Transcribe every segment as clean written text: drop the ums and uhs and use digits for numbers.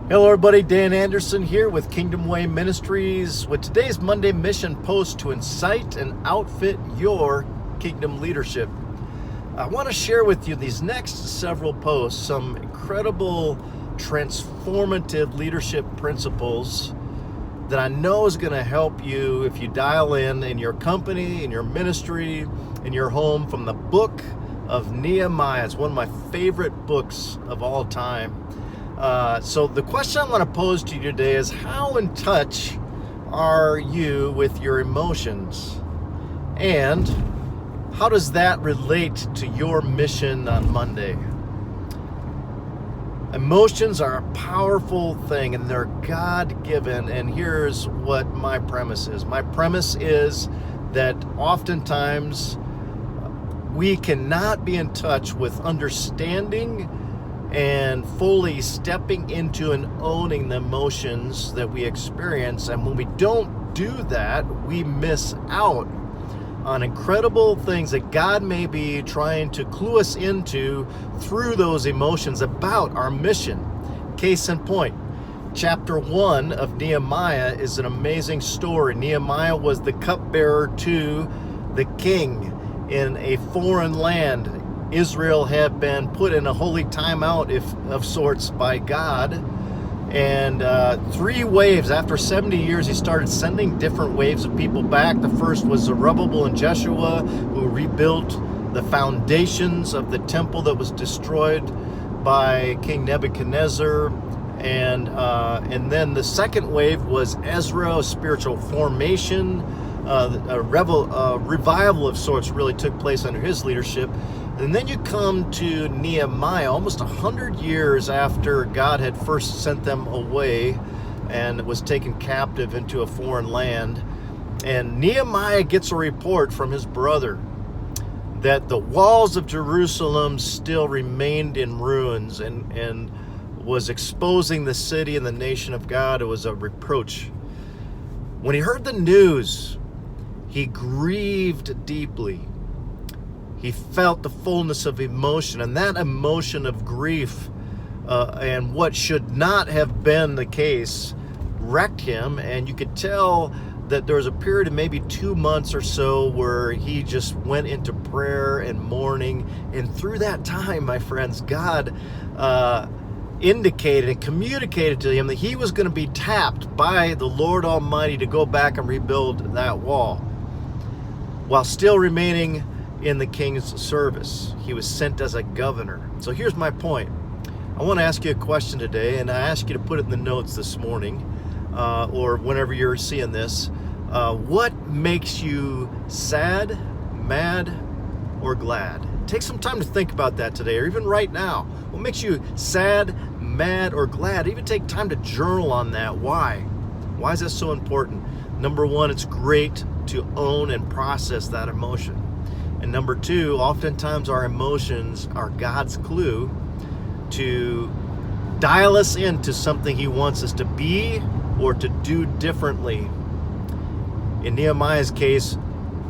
Hello everybody, Dan Anderson here with Kingdom Way Ministries with today's Monday mission post to incite and outfit your kingdom leadership. I want to share with you these next several posts some incredible transformative leadership principles that I know is going to help you if you dial in your company, in your ministry, in your home, from the book of Nehemiah. It's one of my favorite books of all time. So the question I want to pose to you today is, how in touch are you with your emotions? And how does that relate to your mission on Monday? Emotions are a powerful thing and they're God-given. And here's what my premise is. My premise is that oftentimes we cannot be in touch with understanding and fully stepping into and owning the emotions that we experience. And when we don't do that, we miss out on incredible things that God may be trying to clue us into through those emotions about our mission. Case in point, chapter 1 of Nehemiah is an amazing story. Nehemiah was the cupbearer to the king in a foreign land. Israel had been put in a holy timeout of sorts by God. And 3 waves, after 70 years, he started sending different waves of people back. The first was Zerubbabel and Jeshua, who rebuilt the foundations of the temple that was destroyed by King Nebuchadnezzar. And then the second wave was Ezra, spiritual formation. A revival of sorts really took place under his leadership. And then you come to Nehemiah, almost 100 years after God had first sent them away and was taken captive into a foreign land. And Nehemiah gets a report from his brother that the walls of Jerusalem still remained in ruins and was exposing the city and the nation of God. It was a reproach. When he heard the news, he grieved deeply. He felt the fullness of emotion, and that emotion of grief and what should not have been the case wrecked him. And you could tell that there was a period of maybe 2 months or so where he just went into prayer and mourning. And through that time, my friends, God indicated and communicated to him that he was going to be tapped by the Lord Almighty to go back and rebuild that wall while still remaining in the king's service. He was sent as a governor. So here's my point. I want to ask you a question today, and I ask you to put it in the notes this morning or whenever you're seeing this. What makes you sad, mad, or glad? Take some time to think about that today, or even right now. What makes you sad, mad, or glad? Even take time to journal on that. Why? Why is that so important? Number one, it's great to own and process that emotion. And number two, oftentimes our emotions are God's clue to dial us into something he wants us to be or to do differently. In Nehemiah's case,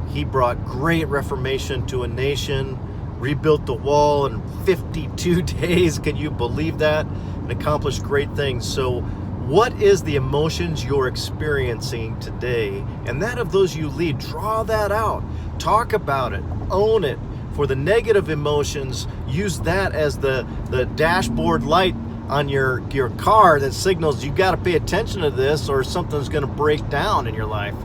he brought great reformation to a nation, rebuilt the wall in 52 days. Can you believe that? And accomplished great things. So what is the emotions you're experiencing today? And that of those you lead, draw that out. Talk about it. Own it. For the negative emotions, use that as the dashboard light on your car that signals you got to pay attention to this or something's going to break down in your life.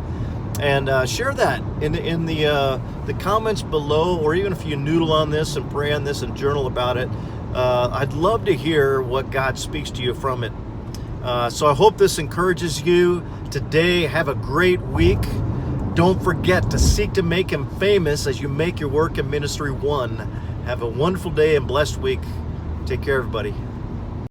And share that in the comments below, or even if you noodle on this and pray on this and journal about it. I'd love to hear what God speaks to you from it. So I hope this encourages you today. Have a great week. Don't forget to seek to make him famous as you make your work and ministry one. Have a wonderful day and blessed week. Take care, everybody.